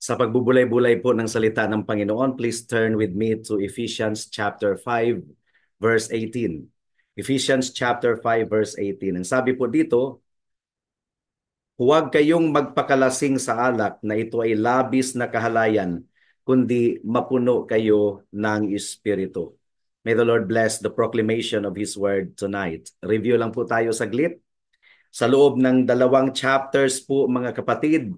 Sa pagbubulay-bulay po ng salita ng Panginoon, please turn with me to Ephesians chapter 5 verse 18. Ephesians chapter 5 verse 18. Ang sabi po dito, huwag kayong magpakalasing sa alak na ito ay labis na kahalayan, kundi mapuno kayo ng Espiritu. May the Lord bless the proclamation of His word tonight. Review lang po tayo saglit. Sa loob ng 2 chapters po mga kapatid,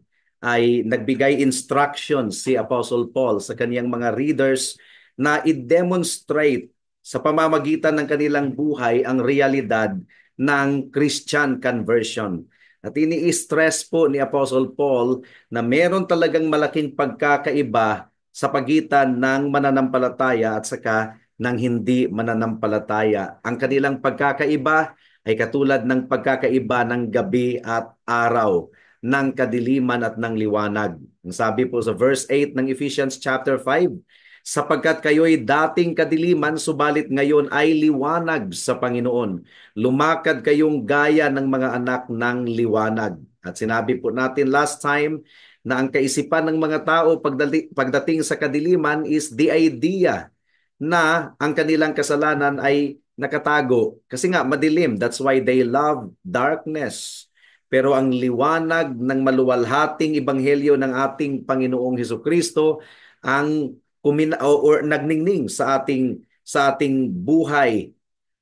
ay nagbigay instructions si Apostle Paul sa kaniyang mga readers na i-demonstrate sa pamamagitan ng kanilang buhay ang realidad ng Christian conversion. At ini-stress po ni Apostle Paul na meron talagang malaking pagkakaiba sa pagitan ng mananampalataya at saka ng hindi mananampalataya. Ang kanilang pagkakaiba ay katulad ng pagkakaiba ng gabi at araw, ng kadiliman at ng liwanag. Ang sabi po sa verse 8 ng Ephesians chapter 5, sapagkat kayo'y dating kadiliman, subalit ngayon ay liwanag sa Panginoon. Lumakad kayong gaya ng mga anak ng liwanag. At sinabi po natin last time na ang kaisipan ng mga tao pagdating sa kadiliman is the idea na ang kanilang kasalanan ay nakatago. Kasi nga madilim, that's why they love darkness. Pero ang liwanag ng maluwalhating ebanghelyo ng ating Panginoong Hesukristo ang nagningning sa ating buhay,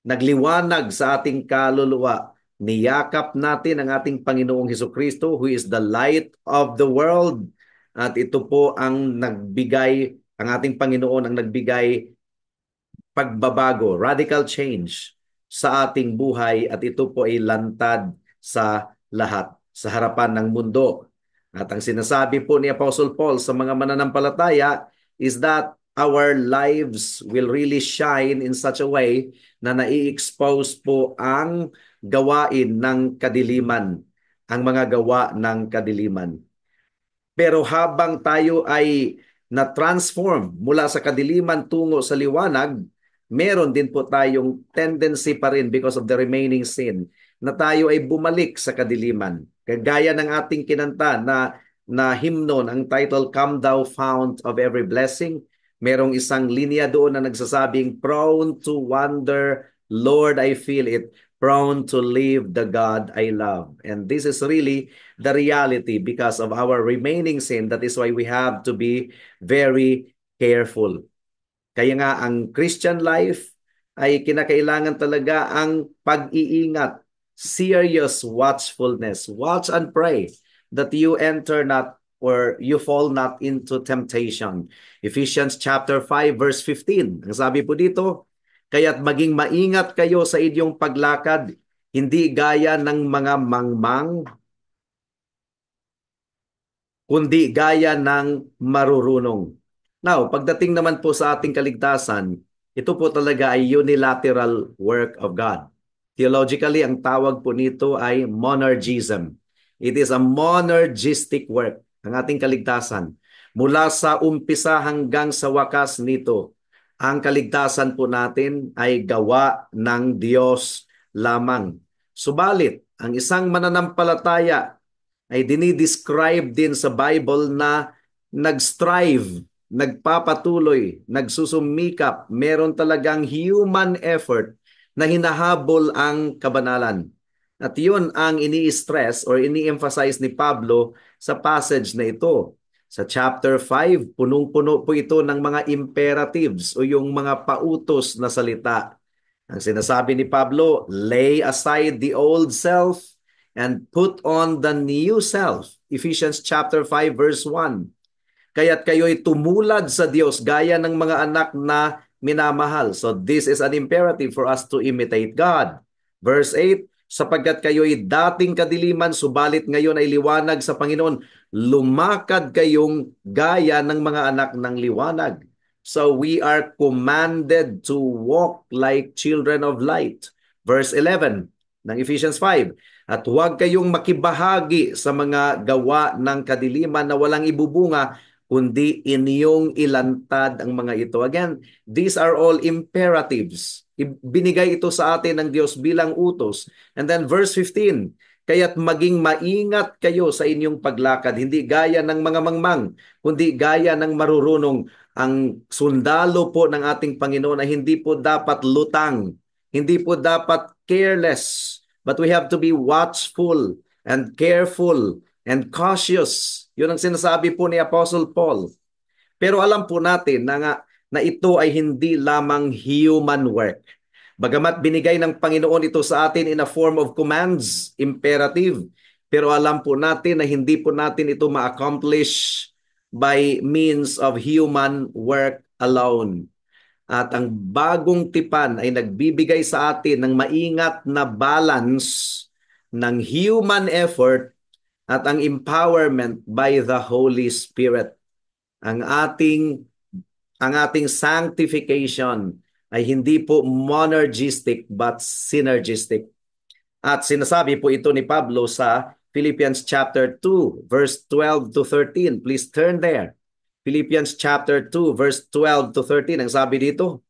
nagliwanag sa ating kaluluwa. Niyakap natin ang ating Panginoong Hesukristo who is the light of the world. At ito po ang ang ating Panginoon ang nagbigay pagbabago, radical change sa ating buhay, at ito po ay lantad sa lahat, sa harapan ng mundo. At ang sinasabi po ni Apostle Paul sa mga mananampalataya is that our lives will really shine in such a way na nai-expose po ang gawain ng kadiliman, ang mga gawa ng kadiliman. Pero habang tayo ay na-transform mula sa kadiliman tungo sa liwanag, meron din po tayong tendency pa rin because of the remaining sin na tayo ay bumalik sa kadiliman. Kagaya ng ating kinanta na hymnon, ang title, Come Thou Fount of Every Blessing, merong isang linya doon na nagsasabing, prone to wander, Lord, I feel it, prone to leave the God I love. And this is really the reality because of our remaining sin. That is why we have to be very careful. Kaya nga ang Christian life ay kinakailangan talaga ang pag-iingat, serious watchfulness. Watch and pray that you enter not or you fall not into temptation. Ephesians chapter 5 verse 15. Ang sabi po dito, kaya't maging maingat kayo sa inyong paglakad, hindi gaya ng mga mangmang, kundi gaya ng marurunong. Now, pagdating naman po sa ating kaligtasan, ito po talaga ay unilateral work of God. Theologically, ang tawag po nito ay monergism. It is a monergistic work, ang ating kaligtasan. Mula sa umpisa hanggang sa wakas nito, ang kaligtasan po natin ay gawa ng Diyos lamang. Subalit, ang isang mananampalataya ay dinidescribe din sa Bible na nag-strive, nagpapatuloy, nagsusumikap, meron talagang human effort na hinahabol ang kabanalan. At yun ang ini-stress or ini-emphasize ni Pablo sa passage na ito. Sa chapter 5, punong-puno po ito ng mga imperatives o yung mga pautos na salita. Ang sinasabi ni Pablo, lay aside the old self and put on the new self. Ephesians chapter 5 verse 1. Kaya't kayo'y tumulad sa Diyos gaya ng mga anak na minamahal. So this is an imperative for us to imitate God. Verse 8, sapagkat kayo'y dating kadiliman, subalit ngayon ay liwanag sa Panginoon. Lumakad kayong gaya ng mga anak ng liwanag. So we are commanded to walk like children of light. Verse 11 ng Ephesians 5, at huwag kayong makibahagi sa mga gawa ng kadiliman na walang ibubunga, kundi inyong ilantad ang mga ito. Again, these are all imperatives. Binigay ito sa atin ng Diyos bilang utos. And then verse 15, Kaya't maging maingat kayo sa inyong paglakad, hindi gaya ng mga mangmang, kundi gaya ng marurunong. Ang sundalo po ng ating Panginoon ay hindi po dapat lutang, hindi po dapat careless, but we have to be watchful and careful and cautious. Yun ang sinasabi po ni Apostle Paul. Pero alam po natin na ito ay hindi lamang human work. Bagamat binigay ng Panginoon ito sa atin in a form of commands, imperative, pero alam po natin na hindi po natin ito ma-accomplish by means of human work alone. At ang bagong tipan ay nagbibigay sa atin ng maingat na balance ng human effort at ang empowerment by the Holy Spirit. Ang ating sanctification ay hindi po monergistic but synergistic. At sinasabi po ito ni Pablo sa Philippians chapter 2 verse 12 to 13. Please turn there. Philippians chapter 2 verse 12 to 13. Ang sabi dito,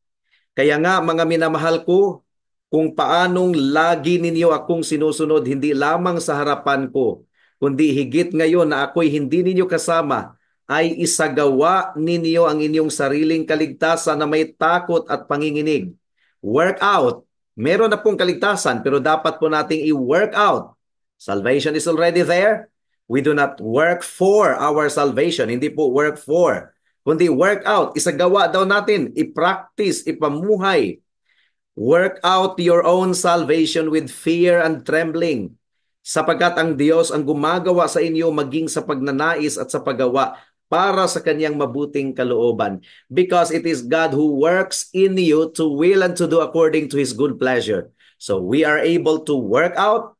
kaya nga mga minamahal ko, kung paanong lagi ninyo akong sinusunod hindi lamang sa harapan ko, kundi higit ngayon na ako'y hindi ninyo kasama, ay isagawa ninyo ang inyong sariling kaligtasan na may takot at panginginig. Work out. Meron na pong kaligtasan pero dapat po nating i-work out. Salvation is already there. We do not work for our salvation. Hindi po work for. Kundi work out. Isagawa daw natin. I-practice, ipamuhay. Work out your own salvation with fear and trembling. Sapagkat ang Diyos ang gumagawa sa inyo maging sa pagnanais at sa paggawa para sa kanyang mabuting kalooban. Because it is God who works in you to will and to do according to His good pleasure. So we are able to work out,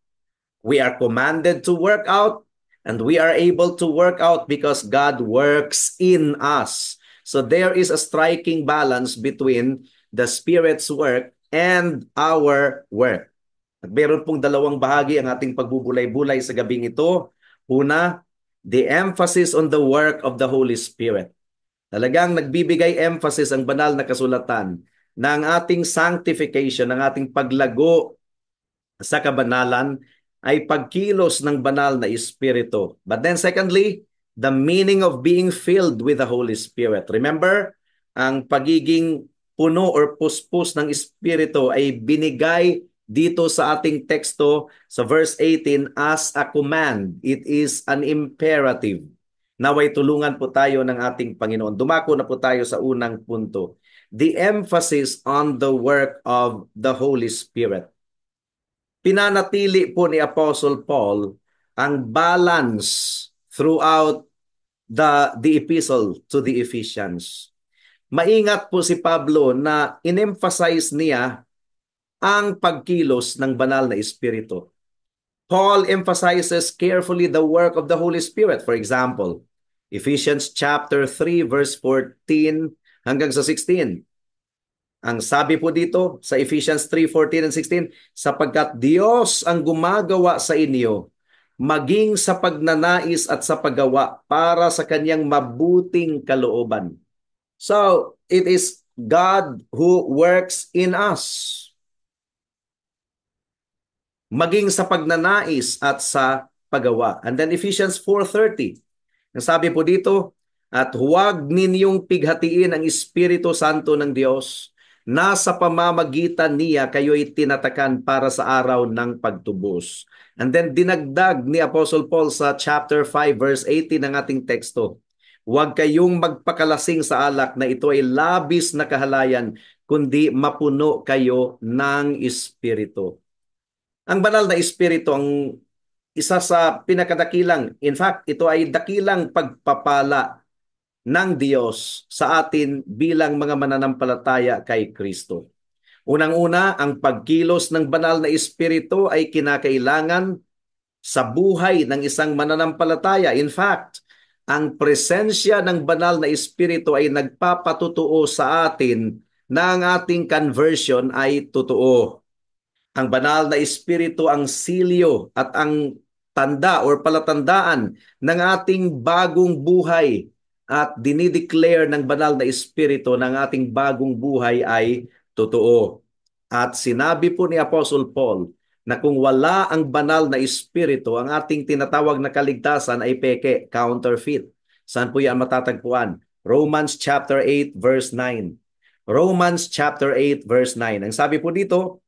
we are commanded to work out, and we are able to work out because God works in us. So there is a striking balance between the Spirit's work and our work. At meron pong dalawang bahagi ang ating pagbubulay-bulay sa gabing ito. Una, the emphasis on the work of the Holy Spirit. Talagang nagbibigay emphasis ang banal na kasulatan na ang ating sanctification, ang ating paglago sa kabanalan ay pagkilos ng banal na Espiritu. But then secondly, the meaning of being filled with the Holy Spirit. Remember, ang pagiging puno or puspos ng Espiritu ay binigay dito sa ating teksto sa verse 18 as a command. It is an imperative. Naway tulungan po tayo ng ating Panginoon. Dumako na po tayo sa unang punto. The emphasis on the work of the Holy Spirit. Pinanatili po ni Apostle Paul ang balance throughout the epistle to the Ephesians. Maingat po si Pablo na in-emphasize niya ang pagkilos ng banal na Espiritu. Paul emphasizes carefully the work of the Holy Spirit. For example, Ephesians chapter 3 verse 14 hanggang sa 16. Ang sabi po dito sa Ephesians 3:14 and 16, sapagkat Diyos ang gumagawa sa inyo, maging sa pagnanais at sa paggawa para sa kanyang mabuting kalooban. So, it is God who works in us. Maging sa pagnanais at sa paggawa. And then Ephesians 4:30. Ang sabi po dito, at huwag ninyong pighatiin ang Espiritu Santo ng Diyos na sa pamamagitan niya kayo'y tinatakan para sa araw ng pagtubos. And then dinagdag ni Apostle Paul sa chapter 5 verse 18 ng ating teksto. Huwag kayong magpakalasing sa alak na ito ay labis na kahalayan, kundi mapuno kayo ng Espiritu. Ang banal na Espiritu ang isa sa pinakadakilang, in fact, ito ay dakilang pagpapala ng Diyos sa atin bilang mga mananampalataya kay Kristo. Unang-una, ang pagkilos ng banal na Espiritu ay kinakailangan sa buhay ng isang mananampalataya. In fact, ang presensya ng banal na Espiritu ay nagpapatutuo sa atin na ang ating conversion ay totoo. Ang banal na Espiritu ang silyo at ang tanda or palatandaan ng ating bagong buhay at dinideclare ng banal na Espiritu ng ating bagong buhay ay totoo. At sinabi po ni Apostle Paul, na kung wala ang banal na espiritu, ang ating tinatawag na kaligtasan ay peke, counterfeit. Saan po yan matatagpuan? Romans chapter 8 verse 9. Romans chapter 8 verse 9. Ang sabi po dito,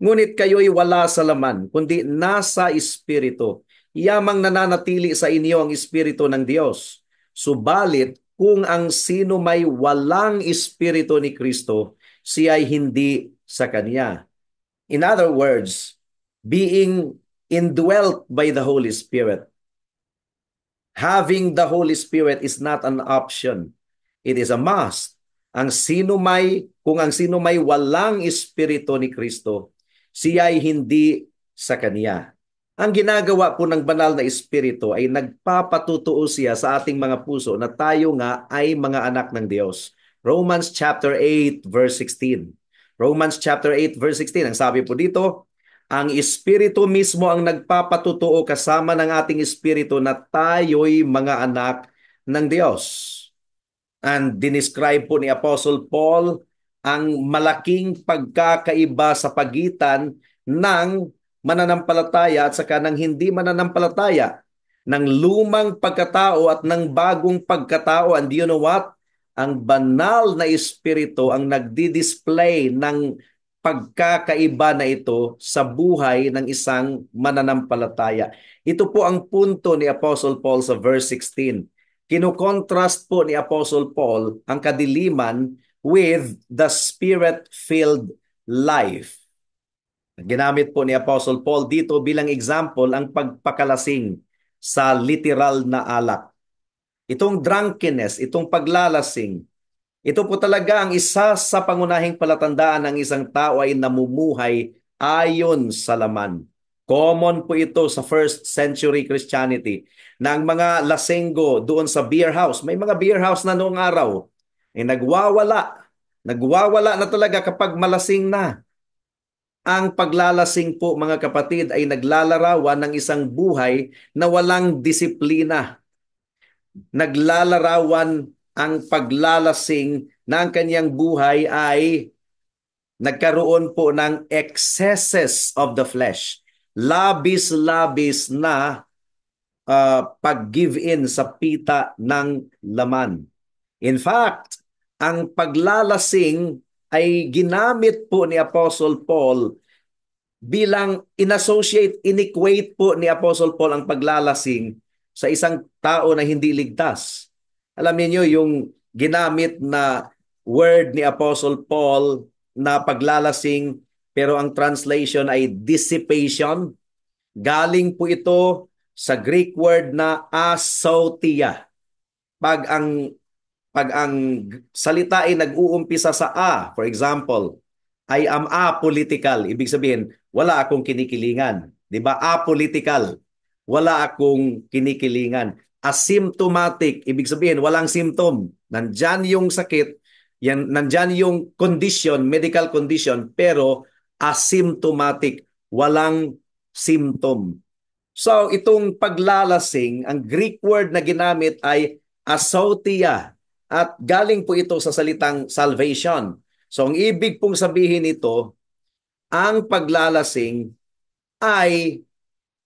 ngunit kayo'y wala sa laman, kundi nasa espiritu. Yamang nananatili sa inyo ang espiritu ng Diyos. Subalit, kung ang sino may walang espiritu ni Kristo, siya ay hindi sa Kanya. In other words, being indwelt by the Holy Spirit. Having the Holy Spirit is not an option. It is a must. Kung ang sino may walang espiritu ni Kristo, siya ay hindi sa Kanya. Ang ginagawa po ng banal na espiritu ay nagpapatutuo siya sa ating mga puso na tayo nga ay mga anak ng Diyos. Romans chapter 8 verse 16. Romans chapter 8 verse 16. Ang sabi po dito, ang espiritu mismo ang nagpapatutuo kasama ng ating espiritu na tayo'y mga anak ng Diyos. And dinescribe po ni Apostle Paul ang malaking pagkakaiba sa pagitan ng mananampalataya at saka ng hindi mananampalataya, ng lumang pagkatao at ng bagong pagkatao. And you know what? Ang banal na espiritu ang nagdi-display ng pagkakaiba na ito sa buhay ng isang mananampalataya. Ito po ang punto ni Apostle Paul sa verse 16. Kino-contrast po ni Apostle Paul ang kadiliman with the Spirit-filled life. Ginamit po ni Apostle Paul dito bilang example ang pagpakalasing sa literal na alak. Itong drunkenness, itong paglalasing, ito po talaga ang isa sa pangunahing palatandaan ng isang tao ay namumuhay ayon sa laman. Common po ito sa first century Christianity na ang mga lasenggo doon sa beer house, may mga beer house na noong araw, ay nagwawala na talaga kapag malasing na. Ang paglalasing po mga kapatid ay naglalarawan ng isang buhay na walang disiplina. Naglalarawan ang paglalasing na ang kanyang buhay ay nagkaroon po ng excesses of the flesh. Labis-labis na pag-give in sa pita ng laman. In fact, ang paglalasing ay ginamit po ni Apostle Paul bilang inequate po ni Apostle Paul ang paglalasing sa isang tao na hindi ligtas. Alam niyo yung ginamit na word ni Apostle Paul na paglalasing, pero ang translation ay dissipation. Galing po ito sa Greek word na asotia. Pag ang salita ay nag-uumpisa sa a, for example, I am apolitical. Ibig sabihin, wala akong kinikilingan. 'Di ba? Apolitical. Wala akong kinikilingan. Asymptomatic, ibig sabihin walang symptom. Nandyan yung sakit, nandyan yung condition, medical condition, pero asymptomatic, walang symptom. So itong paglalasing, ang Greek word na ginamit ay asotia at galing po ito sa salitang salvation. So ang ibig pong sabihin nito, ang paglalasing ay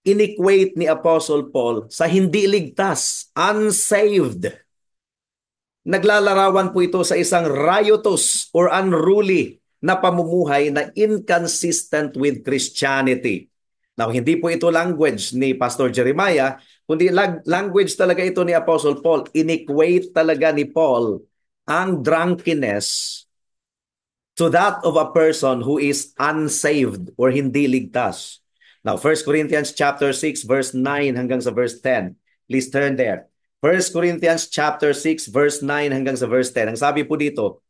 inequate ni Apostle Paul sa hindi ligtas, unsaved. Naglalarawan po ito sa isang riotous or unruly na pamumuhay na inconsistent with Christianity. Now, hindi po ito language ni Pastor Jeremiah, kundi language talaga ito ni Apostle Paul. Inequate talaga ni Paul ang drunkenness to that of a person who is unsaved or hindi ligtas. Now, 1 Corinthians chapter 6 verse 9 hanggang sa verse 10. Please turn there. 1 Corinthians chapter 6 verse 9 hanggang sa verse 10. Ang sabi po dito,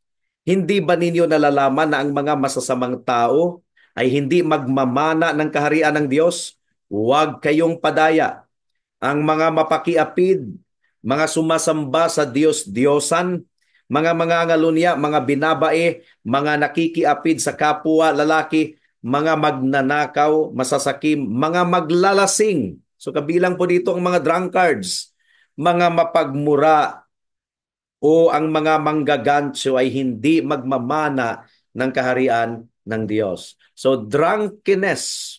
hindi ba ninyo nalalaman na ang mga masasamang tao ay hindi magmamana ng kaharian ng Diyos? Huwag kayong padaya. Ang mga mapakiapid, mga sumasamba sa Diyos-Diyosan, mga mangangalunya, mga binabae, mga nakikiapid sa kapwa lalaki, mga magnanakaw, masasakim, mga maglalasing. So kabilang po dito ang mga drunkards, mga mapagmura, o ang mga manggagancho ay hindi magmamana ng kaharian ng Diyos. So drunkenness,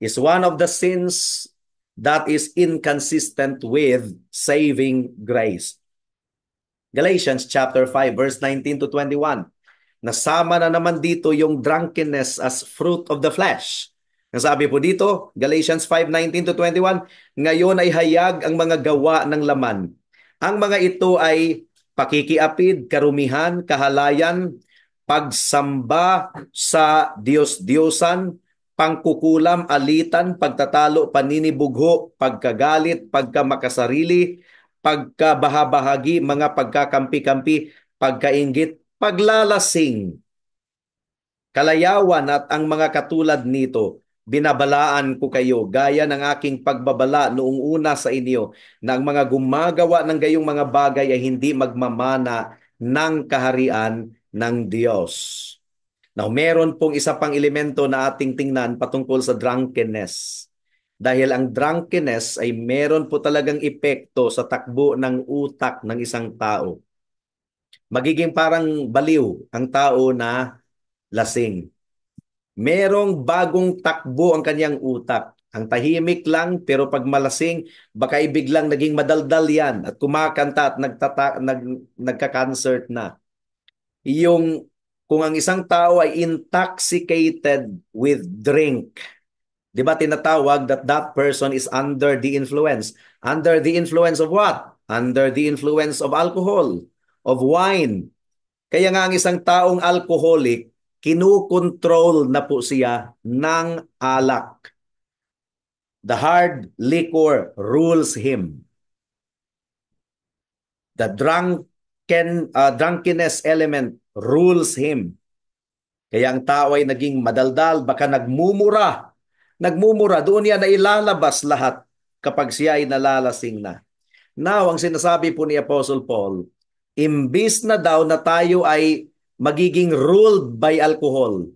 is one of the sins that is inconsistent with saving grace. Galatians chapter 5 verse 19 to 21. Nasama na naman dito yung drunkenness as fruit of the flesh. Ang sabi po dito, Galatians 5:19 to 21, ngayon ay hayag ang mga gawa ng laman. Ang mga ito ay pakikiapid, karumihan, kahalayan, pagsamba sa Diyos-Diyosan, pangkukulam, alitan, pagtatalo, paninibugho, pagkagalit, pagkamakasarili, pagkabahabahagi, mga pagkakampi-kampi, pagkainggit, paglalasing, kalayawan at ang mga katulad nito. Binabalaan ko kayo gaya ng aking pagbabala noong una sa inyo na ang mga gumagawa ng gayong mga bagay ay hindi magmamana ng kaharian ng Diyos. Now, meron pong isa pang elemento na ating tingnan patungkol sa drunkenness. Dahil ang drunkenness ay meron po talagang epekto sa takbo ng utak ng isang tao. Magiging parang baliw ang tao na lasing. Merong bagong takbo ang kanyang utak. Ang tahimik lang, pero pag malasing, baka biglang naging madaldal yan at kumakanta at nagka-concert na. Kung ang isang tao ay intoxicated with drink, di ba tinatawag that person is under the influence? Under the influence of what? Under the influence of alcohol, of wine. Kaya nga ang isang taong alcoholic, kinukontrol na po siya ng alak. The hard liquor rules him. The drunkenness element rules him. Kaya ang tao ay naging madaldal, baka nagmumura. Nagmumura, doon niya na ilalabas lahat kapag siya ay nalalasing na. Now, ang sinasabi po ni Apostle Paul, imbis na daw na tayo ay magiging ruled by alcohol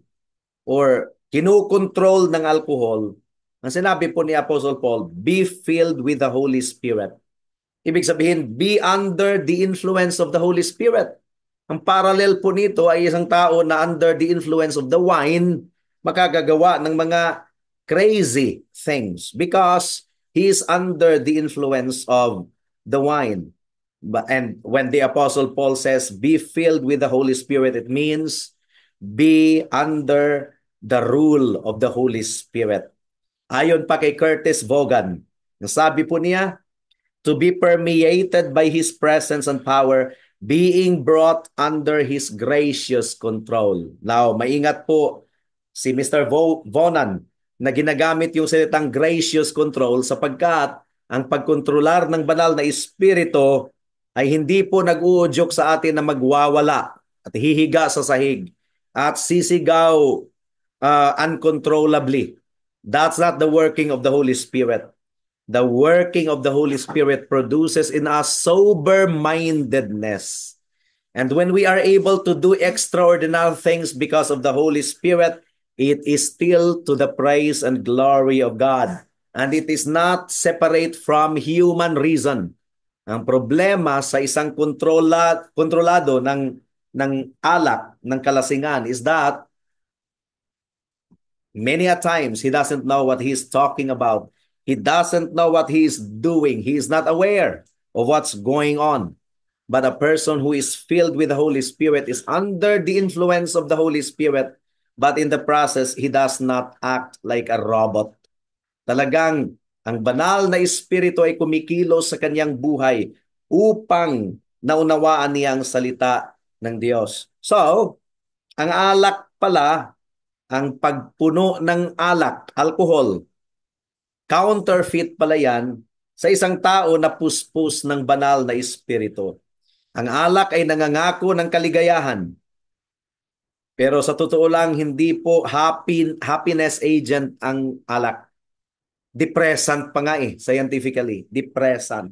or kinukontrol ng alcohol, ang sinabi po ni Apostle Paul, be filled with the Holy Spirit. Ibig sabihin, be under the influence of the Holy Spirit. Ang parallel po nito ay isang tao na under the influence of the wine, makagagawa ng mga crazy things because he is under the influence of the wine. And when the Apostle Paul says, be filled with the Holy Spirit, it means be under the rule of the Holy Spirit. Ayon pa kay Curtis Vaughan, sabi po niya, to be permeated by His presence and power, being brought under His gracious control. Now, maingat po si Mr. Vaughan na ginagamit yung salitang gracious control sapagkat ang pagkontrolar ng banal na espiritu ay hindi po nag-uudyok sa atin na magwawala at hihiga sa sahig at sisigaw uncontrollably. That's not the working of the Holy Spirit. The working of the Holy Spirit produces in us sober-mindedness. And when we are able to do extraordinary things because of the Holy Spirit, it is still to the praise and glory of God. And it is not separate from human reason. Ang problema sa isang kontrolado ng alak, ng kalasingan, is that many a times he doesn't know what he's talking about. He doesn't know what he is doing. He is not aware of what's going on. But a person who is filled with the Holy Spirit is under the influence of the Holy Spirit, but in the process, he does not act like a robot. Talagang ang banal na espiritu ay kumikilos sa kanyang buhay upang naunawaan niya ang salita ng Diyos. So, ang alak pala, ang pagpuno ng alak, alcohol, counterfeit pala yan sa isang tao na puspos ng banal na espiritu. Ang alak ay nangangako ng kaligayahan. Pero sa totoo lang, hindi po happiness agent ang alak. Depressant pa nga scientifically. Depressant.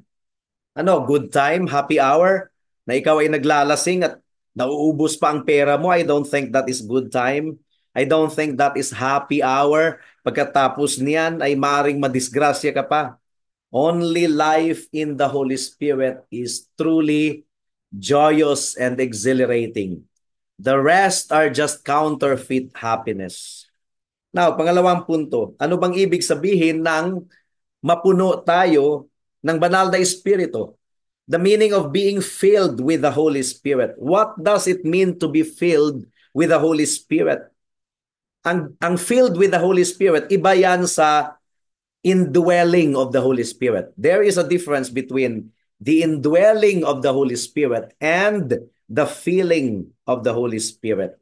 Good time, happy hour, na ikaw ay naglalasing at nauubos pa ang pera mo. I don't think that is good time. I don't think that is happy hour. Pagkatapos niyan ay maaring madisgrasya ka pa. Only life in the Holy Spirit is truly joyous and exhilarating. The rest are just counterfeit happiness. Now, pangalawang punto, ano bang ibig sabihin ng mapuno tayo ng banal na Espiritu? The meaning of being filled with the Holy Spirit. What does it mean to be filled with the Holy Spirit? Ang filled with the Holy Spirit, iba yan sa indwelling of the Holy Spirit. There is a difference between the indwelling of the Holy Spirit and the filling of the Holy Spirit.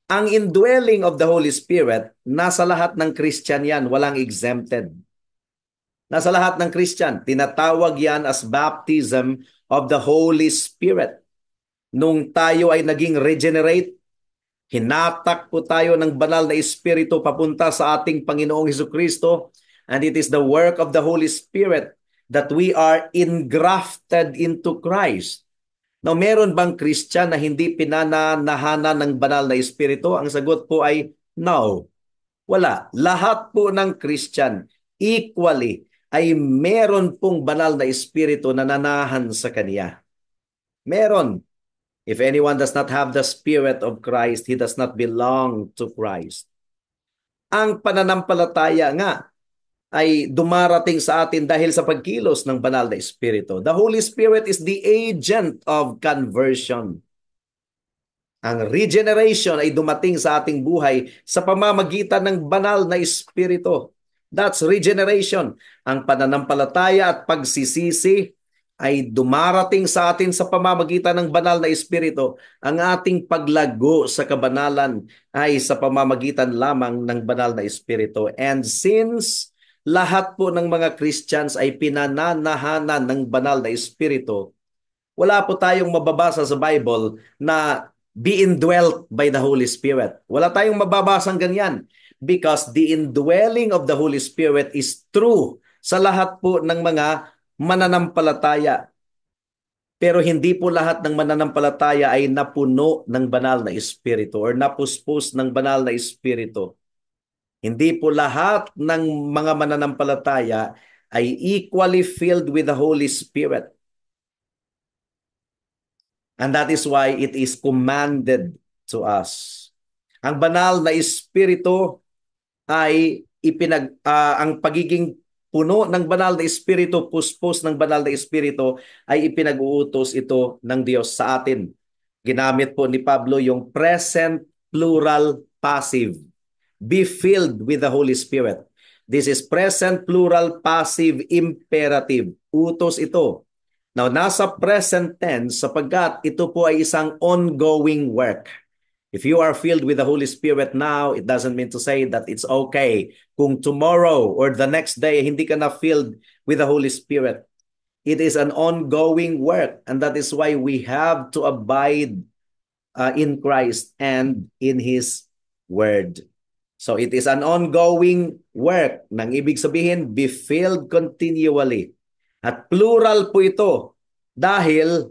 Ang indwelling of the Holy Spirit, nasa lahat ng Christian yan, walang exempted. Nasa lahat ng Christian, tinatawag yan as baptism of the Holy Spirit. Nung tayo ay naging regenerate, hinatak po tayo ng banal na Espiritu papunta sa ating Panginoong Hesukristo, and it is the work of the Holy Spirit that we are engrafted into Christ. Now, meron bang Christian na hindi pinananahanan ng banal na Espiritu? Ang sagot po ay no. Wala. Lahat po ng Christian equally ay meron pong banal na Espiritu na nanahan sa Kanya. Meron. If anyone does not have the Spirit of Christ, he does not belong to Christ. Ang pananampalataya nga ay dumarating sa atin dahil sa pagkilos ng banal na Espiritu. The Holy Spirit is the agent of conversion. Ang regeneration ay dumating sa ating buhay sa pamamagitan ng banal na Espiritu. That's regeneration. Ang pananampalataya at pagsisisi ay dumarating sa atin sa pamamagitan ng banal na Espiritu. Ang ating paglago sa kabanalan ay sa pamamagitan lamang ng banal na Espiritu. And since lahat po ng mga Christians ay pinananahanan ng banal na Espiritu, wala po tayong mababasa sa Bible na be indwelt by the Holy Spirit. Wala tayong mababasang ganyan because the indwelling of the Holy Spirit is true sa lahat po ng mga mananampalataya. Pero hindi po lahat ng mananampalataya ay napuno ng banal na Espiritu or napuspos ng banal na Espiritu. Hindi po lahat ng mga mananampalataya ay equally filled with the Holy Spirit. And that is why it is commanded to us. Ang banal na Espiritu ay ang pagiging puno ng banal na Espiritu, puspos ng banal na Espiritu ay ipinag-uutos ito ng Diyos sa atin. Ginamit po ni Pablo yung present plural passive. Be filled with the Holy Spirit. This is present plural passive imperative. Utos ito. Now, nasa present tense sapagkat ito po ay isang ongoing work. If you are filled with the Holy Spirit now, it doesn't mean to say that it's okay kung tomorrow or the next day hindi ka na filled with the Holy Spirit. It is an ongoing work, and that is why we have to abide in Christ and in His Word. So it is an ongoing work. Nang ibig sabihin, be filled continually. At plural po ito dahil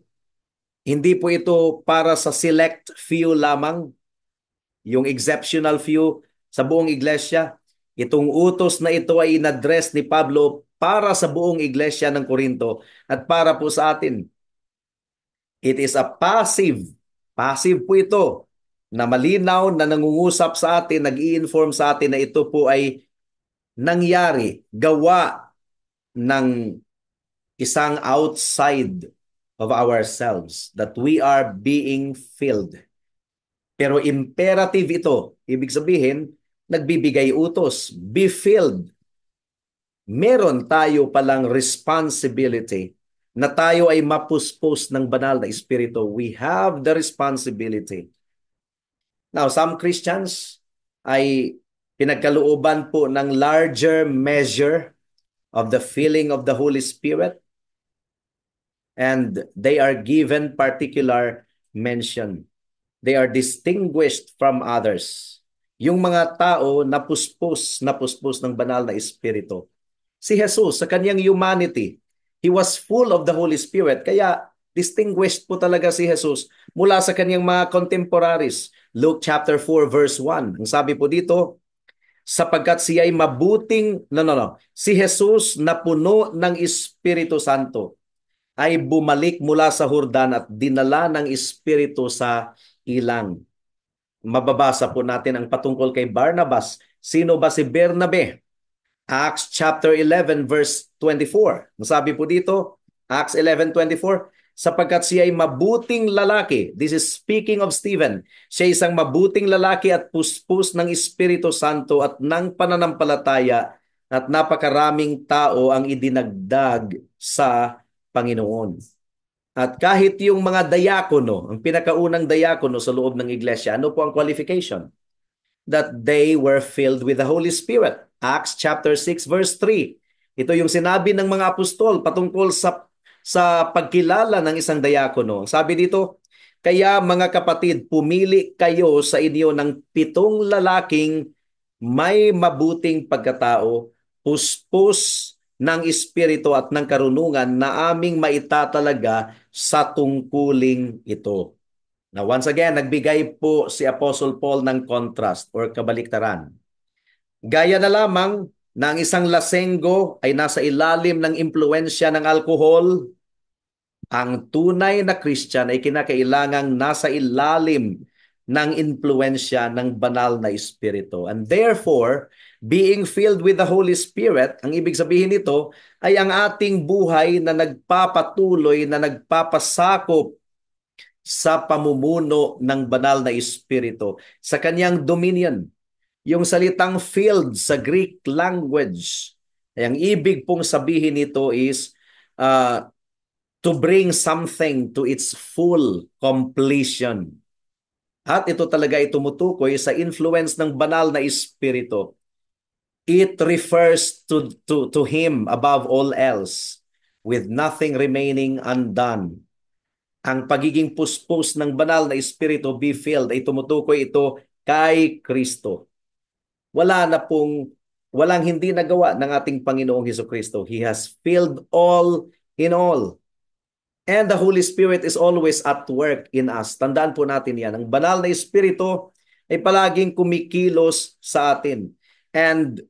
hindi po ito para sa select few lamang, yung exceptional few sa buong iglesia. Itong utos na ito ay in-address ni Pablo para sa buong iglesia ng Corinto at para po sa atin. It is a passive po ito na malinaw na nangungusap sa atin, nag-i-inform sa atin na ito po ay nangyari, gawa ng isang outside of ourselves, that we are being filled. Pero imperative ito, ibig sabihin, nagbibigay utos, be filled. Meron tayo palang responsibility na tayo ay mapuspos ng banal na Espiritu. We have the responsibility. Now, some Christians ay pinagkalooban po ng larger measure of the filling of the Holy Spirit, and they are given particular mention. They are distinguished from others. Yung mga tao na puspos ng banal na Espiritu. Si Jesus, sa kanyang humanity, He was full of the Holy Spirit. Kaya distinguished po talaga si Jesus mula sa kanyang mga contemporaries. Luke chapter 4 verse 1. Ang sabi po dito, sapagkat siya ay mabuting, si Jesus na puno ng Espiritu Santo ay bumalik mula sa Jordan at dinala ng Espiritu sa ilang. mababasa po natin ang patungkol kay Barnabas. Sino ba si Bernabe? Acts chapter 11 verse 24. Masabi po dito, Acts 11:24, sapagkat siya ay mabuting lalaki. This is speaking of Stephen. Siya isang mabuting lalaki at puspos ng Espiritu Santo at ng pananampalataya at napakaraming tao ang idinagdag sa Panginoon. At kahit yung mga diakono, ang pinakaunang diakono sa loob ng iglesia, ano po ang qualification? That they were filled with the Holy Spirit. Acts chapter 6 verse 3. Ito yung sinabi ng mga apostol patungkol sa pagkilala ng isang diakono. Sabi dito, kaya mga kapatid, pumili kayo sa inyo ng 7 lalaking may mabuting pagkatao, puspos ng espiritu at ng karunungan na aming maitatalaga sa tungkuling ito. Now, once again, nagbigay po si Apostle Paul ng contrast or kabaliktaran. Gaya na lamang na ang isang lasenggo ay nasa ilalim ng impluensya ng alkohol, ang tunay na Christian ay kinakailangang nasa ilalim ng impluensya ng banal na Espiritu. And therefore, being filled with the Holy Spirit, ang ibig sabihin nito ay ang ating buhay na nagpapatuloy, na nagpapasakop sa pamumuno ng banal na Espiritu, sa kanyang dominion. Yung salitang filled sa Greek language, ay ang ibig pong sabihin nito is to bring something to its full completion. At ito talaga ay tumutukoy sa influence ng banal na Espiritu. It refers to Him above all else, with nothing remaining undone. Ang pagiging puspos ng banal na Espiritu, be filled, ay tumutukoy ito kay Kristo. Walang hindi nagawa ng ating Panginoong Hesukristo. He has filled all in all. And the Holy Spirit is always at work in us. Tandaan po natin yan. Ang banal na Espiritu ay palaging kumikilos sa atin. And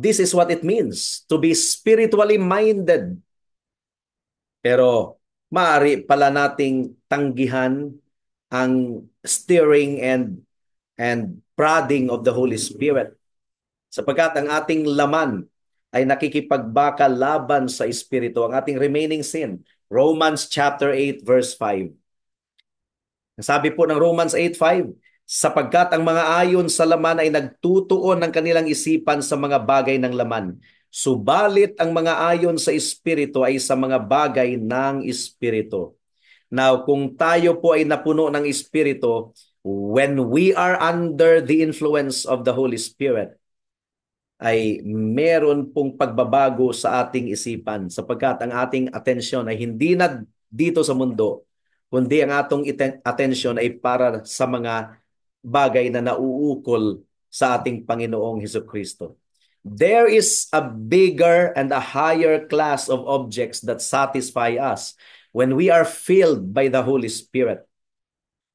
this is what it means to be spiritually minded. Pero maaari pala nating tanggihan ang steering and prodding of the Holy Spirit, sapagkat ang ating laman ay nakikipagbaka laban sa Espiritu, ang ating remaining sin. Romans chapter 8 verse 5. Sabi po ng Romans 8:5, sapagkat ang mga ayon sa laman ay nagtutuon ng kanilang isipan sa mga bagay ng laman, subalit ang mga ayon sa Espiritu ay sa mga bagay ng Espiritu. Now, kung tayo po ay napuno ng Espiritu, when we are under the influence of the Holy Spirit, ay meron pong pagbabago sa ating isipan, sapagkat ang ating atensyon ay hindi na dito sa mundo, kundi ang atong atensyon ay para sa mga bagay na nauukol sa ating Panginoong Hesukristo. There is a bigger and a higher class of objects that satisfy us when we are filled by the Holy Spirit.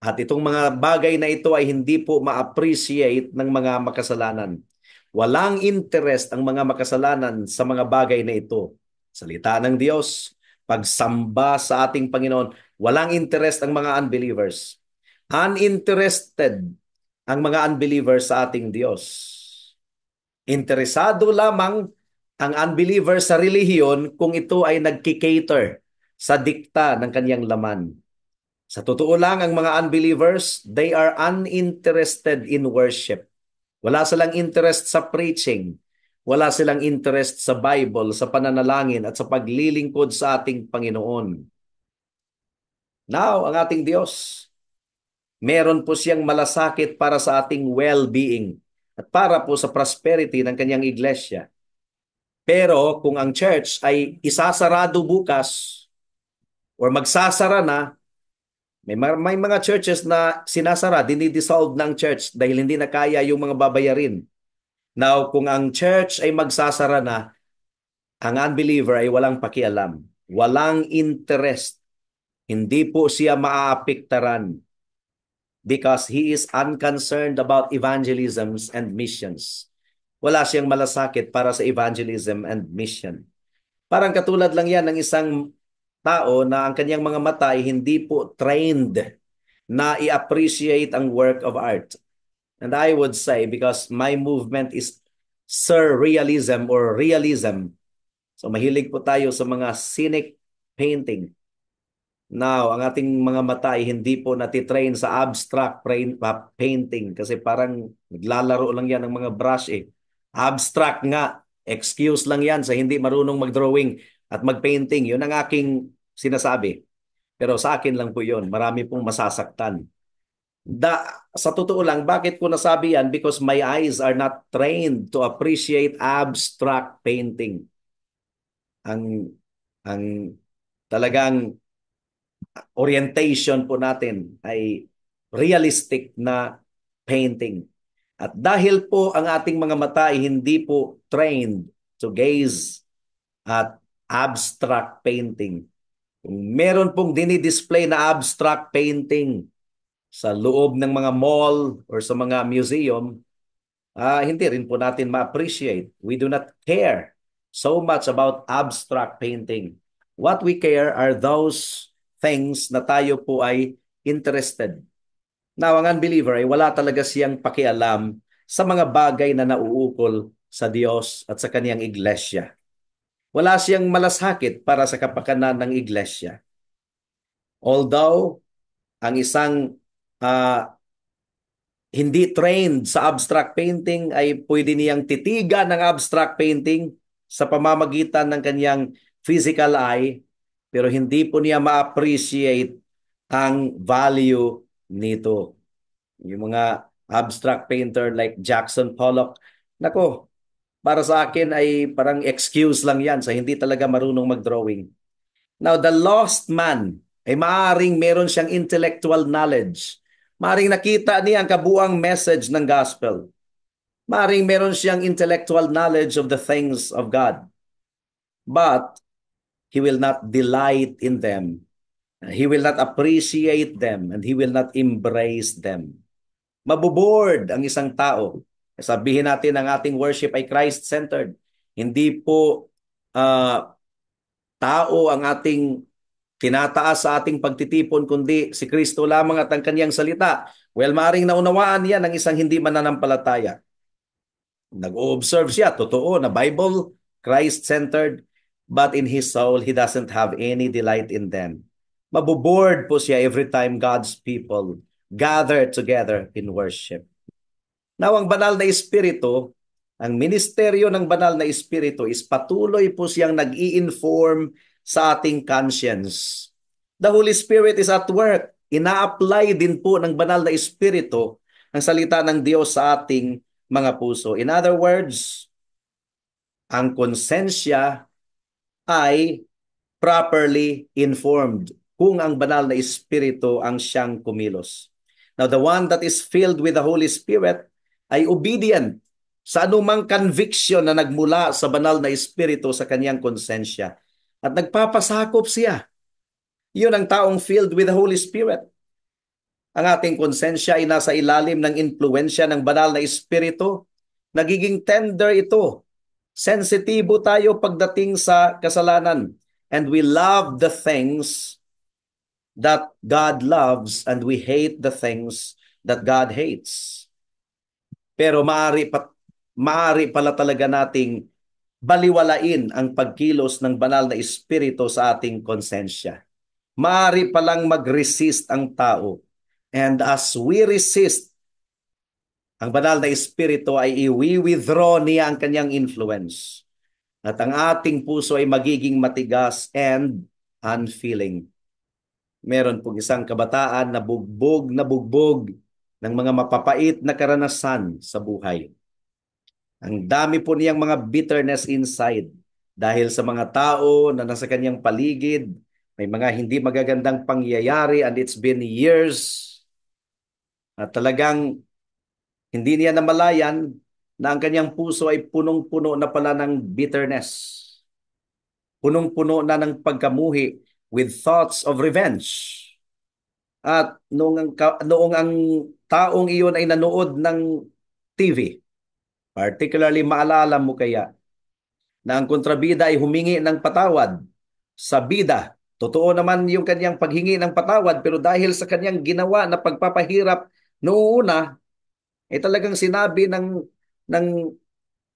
At itong mga bagay na ito ay hindi po ma-appreciate ng mga makasalanan. Walang interest ang mga makasalanan sa mga bagay na ito. Salita ng Diyos, pagsamba sa ating Panginoon, walang interest ang mga unbelievers. Uninterested ang mga unbelievers sa ating Diyos. Interesado lamang ang unbeliever sa relihiyon kung ito ay nagkikater sa dikta ng kanyang laman. Sa totoo lang, ang mga unbelievers, they are uninterested in worship. Wala silang interest sa preaching. Wala silang interest sa Bible, sa pananalangin at sa paglilingkod sa ating Panginoon. Now, ang ating Diyos, meron po siyang malasakit para sa ating well-being at para po sa prosperity ng kanyang iglesia. Pero kung ang church ay isasarado bukas or magsasara na, may mga churches na sinasara, dinidissolve ng church dahil hindi na kaya yung mga babayarin. Now, kung ang church ay magsasara na, ang unbeliever ay walang pakialam, walang interest. Hindi po siya maaapektaran because he is unconcerned about evangelisms and missions. Wala siyang malasakit para sa evangelism and mission. Parang katulad lang yan ng isang tao na ang kanyang mga mata ay hindi po trained na i-appreciate ang work of art. And I would say, because my movement is surrealism or realism, so mahilig po tayo sa mga scenic painting. Now, ang ating mga mata ay hindi po natitrain sa abstract painting kasi parang naglalaro lang yan ng mga brush eh. Abstract nga, excuse lang yan sa hindi marunong mag-drawing at mag-painting. Yun ang aking sinasabi. Pero sa akin lang po yun. Marami pong masasaktan. Sa totoo lang, bakit ko nasabi yan? Because my eyes are not trained to appreciate abstract painting. Ang talagang orientation po natin ay realistic na painting. At dahil po ang ating mga mata ay hindi po trained to gaze at abstract painting, kung meron pong dinidisplay na abstract painting sa loob ng mga mall or sa mga museum, hindi rin po natin ma-appreciate. We do not care so much about abstract painting. What we care are those things na tayo po ay interested. Now, ang unbeliever ay wala talaga siyang pakialam sa mga bagay na nauukol sa Diyos at sa kaniyang iglesia. Wala siyang malasakit para sa kapakanan ng iglesia. Although, ang isang hindi trained sa abstract painting ay pwede niyang titigan ng abstract painting sa pamamagitan ng kanyang physical eye, pero hindi po niya ma-appreciate ang value nito. Yung mga abstract painter like Jackson Pollock, nako, para sa akin ay parang excuse lang yan sa hindi talaga marunong mag-drawing. Now, the lost man ay maaaring meron siyang intellectual knowledge. Maaaring nakita niya ang kabuang message ng gospel. Maaaring meron siyang intellectual knowledge of the things of God. But he will not delight in them. He will not appreciate them and he will not embrace them. Mabuboard ang isang tao. Sabihin natin ang ating worship ay Christ-centered. Hindi po tao ang ating tinataas sa ating pagtitipon, kundi si Kristo lamang at ang kanyang salita. Well, maring naunawaan yan ng isang hindi mananampalataya. Nag-o-observe siya, totoo, na Bible, Christ-centered, but in his soul, he doesn't have any delight in them. Mabuboard po siya every time God's people gather together in worship. Now, ang banal na Espiritu, ang ministeryo ng banal na Espiritu is patuloy po siyang nag-i-inform sa ating conscience. The Holy Spirit is at work. Ina-apply din po ng banal na Espiritu ang salita ng Diyos sa ating mga puso. In other words, ang konsensya ay properly informed kung ang banal na Espiritu ang siyang kumilos. Now, the one that is filled with the Holy Spirit ay obedient sa anumang conviction na nagmula sa banal na Espiritu sa kanyang konsensya. At nagpapasakop siya. Yun ang taong filled with the Holy Spirit. Ang ating konsensya ay nasa ilalim ng impluensya ng banal na Espiritu. Nagiging tender ito. Sensitibo tayo pagdating sa kasalanan. And we love the things that God loves and we hate the things that God hates. Pero maaari pala talaga nating baliwalain ang pagkilos ng banal na Espiritu sa ating konsensya. Maaari palang mag-resist ang tao. And as we resist, ang banal na Espiritu ay i-withdraw niya ang kanyang influence. At ang ating puso ay magiging matigas and unfeeling. Meron pong isang kabataan na bugbog ng mga mapapait na karanasan sa buhay. Ang dami po niyang mga bitterness inside dahil sa mga tao na nasa kanyang paligid, may mga hindi magagandang pangyayari and it's been years at talagang hindi niya namalayan na ang kanyang puso ay punong-puno na pala ng bitterness. Punong-puno na ng pagkamuhi with thoughts of revenge. At noong ang taong iyon ay nanood ng TV, particularly maalala mo kaya na ang kontrabida ay humingi ng patawad sa bida Totoo naman yung kanyang paghingi ng patawad, pero dahil sa kanyang ginawa na pagpapahirap noong una, ay talagang sinabi ng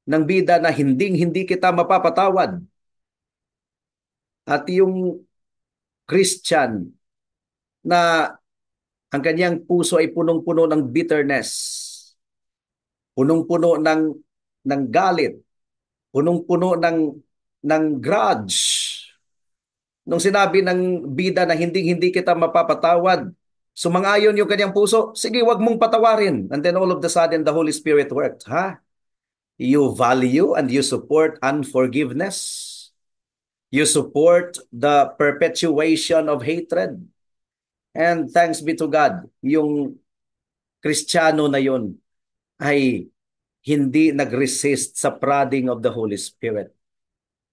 ng bida na hindi kita mapapatawad. At yung Christian na ang kanyang puso ay punong-puno ng bitterness, punong-puno ng galit, punong-puno ng grudge. Nung sinabi ng bida na hindi kita mapapatawad, sumang-ayon yung kanyang puso, sige, wag mong patawarin. And then all of the sudden, the Holy Spirit worked. Ha? You value and you support unforgiveness. You support the perpetuation of hatred. And thanks be to God, yung Kristiyano na yun ay hindi nag-resist sa prodding of the Holy Spirit.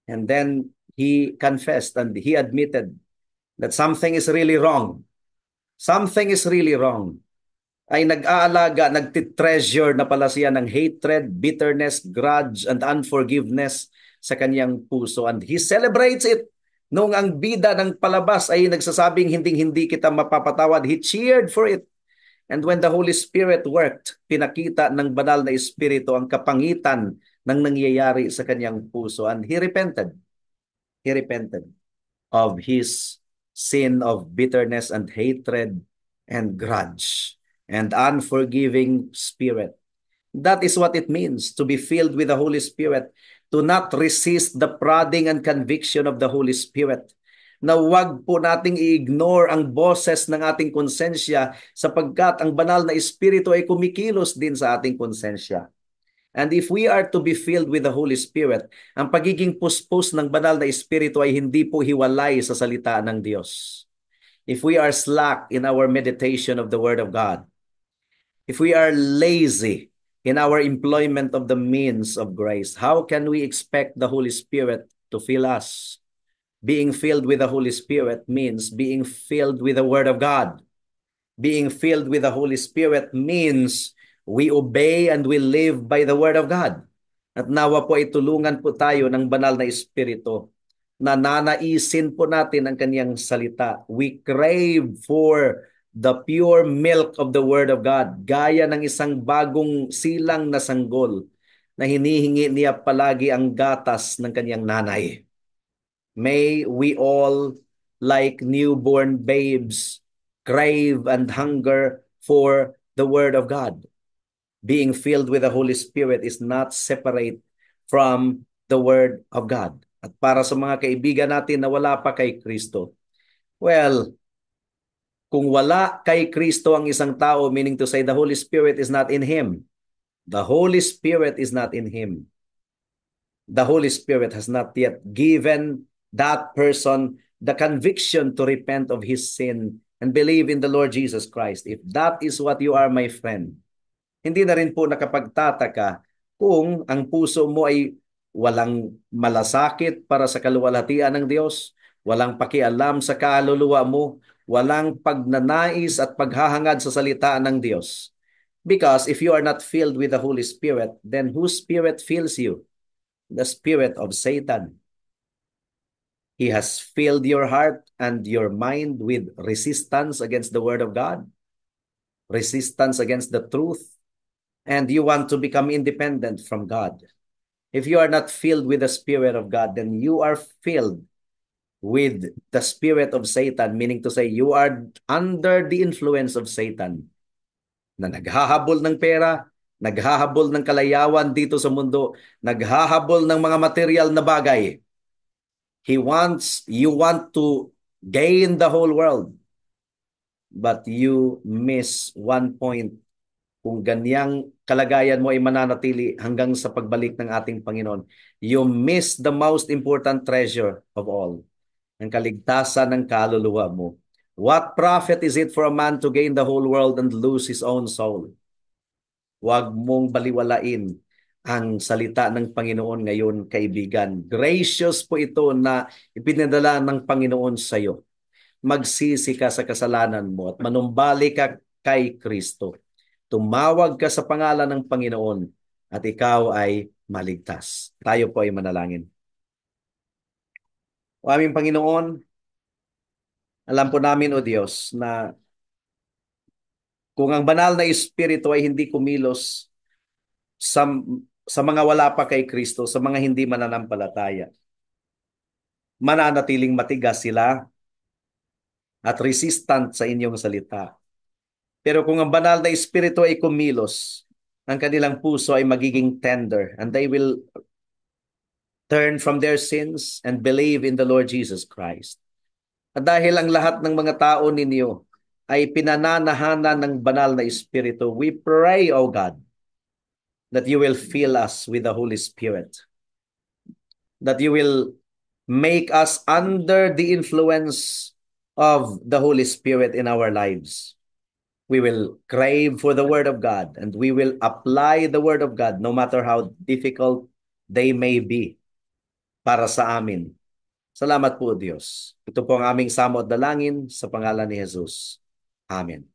And then he confessed and he admitted that something is really wrong. Something is really wrong. Ay nag-aalaga, nagtitreasure na pala siya ng hatred, bitterness, grudge, and unforgiveness sa kanyang puso. And he celebrates it. Nung ang bida ng palabas ay nagsasabing hindi kita mapapatawad, he cheered for it. And when the Holy Spirit worked, pinakita ng banal na Espiritu ang kapangitan ng nangyayari sa kanyang puso. And he repented. He repented of his sin of bitterness and hatred and grudge and unforgiving spirit. That is what it means to be filled with the Holy Spirit, to not resist the prodding and conviction of the Holy Spirit. Na wag po nating i-ignore ang boses ng ating konsensya sapagkat ang banal na Espiritu ay kumikilos din sa ating konsensya. And if we are to be filled with the Holy Spirit, ang pagiging puspos ng banal na Espiritu ay hindi po hiwalay sa salita ng Diyos. If we are slack in our meditation of the Word of God, if we are lazy in our employment of the means of grace, how can we expect the Holy Spirit to fill us? Being filled with the Holy Spirit means being filled with the Word of God. Being filled with the Holy Spirit means we obey and we live by the Word of God. At nawa po ay tulungan po tayo ng banal na Espiritu na nanaisin po natin ang kanyang salita. We crave for the pure milk of the Word of God, gaya ng isang bagong silang na sanggol na hinihingi niya palagi ang gatas ng kanyang nanay. May we all, like newborn babes, crave and hunger for the Word of God. Being filled with the Holy Spirit is not separate from the Word of God. At para sa mga kaibigan natin na wala pa kay Kristo, well, kung wala kay Kristo ang isang tao, meaning to say the Holy Spirit is not in him. The Holy Spirit is not in him. The Holy Spirit has not yet given that person the conviction to repent of his sin and believe in the Lord Jesus Christ. If that is what you are, my friend, hindi na rin po nakapagtataka kung ang puso mo ay walang malasakit para sa kaluwalhatian ng Diyos, walang pakialam sa kaluluwa mo, walang pagnanais at paghahangad sa salita ng Diyos. Because if you are not filled with the Holy Spirit, then whose spirit fills you? The spirit of Satan. He has filled your heart and your mind with resistance against the Word of God, resistance against the truth, and you want to become independent from God. If you are not filled with the Spirit of God, then you are filled with the spirit of Satan, meaning to say you are under the influence of Satan na naghahabol ng pera, naghahabol ng kalayawan dito sa mundo, naghahabol ng mga material na bagay. You want to gain the whole world, but you miss one point. Kung ganyang kalagayan mo ay mananatili hanggang sa pagbalik ng ating Panginoon, you miss the most important treasure of all, ang kaligtasan ng kaluluwa mo. What profit is it for a man to gain the whole world and lose his own soul? Huwag mong baliwalain ang salita ng Panginoon ngayon, kaibigan. Gracious po ito na ipinadala ng Panginoon sa iyo. Magsisi ka sa kasalanan mo at manumbalik ka kay Kristo. Tumawag ka sa pangalan ng Panginoon at ikaw ay maligtas. Tayo po ay manalangin. O aming Panginoon, Alam po namin, O Diyos, na kung ang banal na Espiritu ay hindi kumilos sa, sa mga wala pa kay Kristo, sa mga hindi mananampalataya, mananatiling matigas sila at resistant sa inyong salita. Pero kung ang banal na Espiritu ay kumilos, ang kanilang puso ay magiging tender and they will turn from their sins and believe in the Lord Jesus Christ. At dahil ang lahat ng mga tao ninyo ay pinananahanan ng banal na Espiritu, we pray, O God, that you will fill us with the Holy Spirit, that you will make us under the influence of the Holy Spirit in our lives. We will crave for the Word of God and we will apply the Word of God no matter how difficult they may be para sa amin. Salamat po, Diyos. Ito po ang aming samot dalangin sa pangalan ni Jesus. Amen.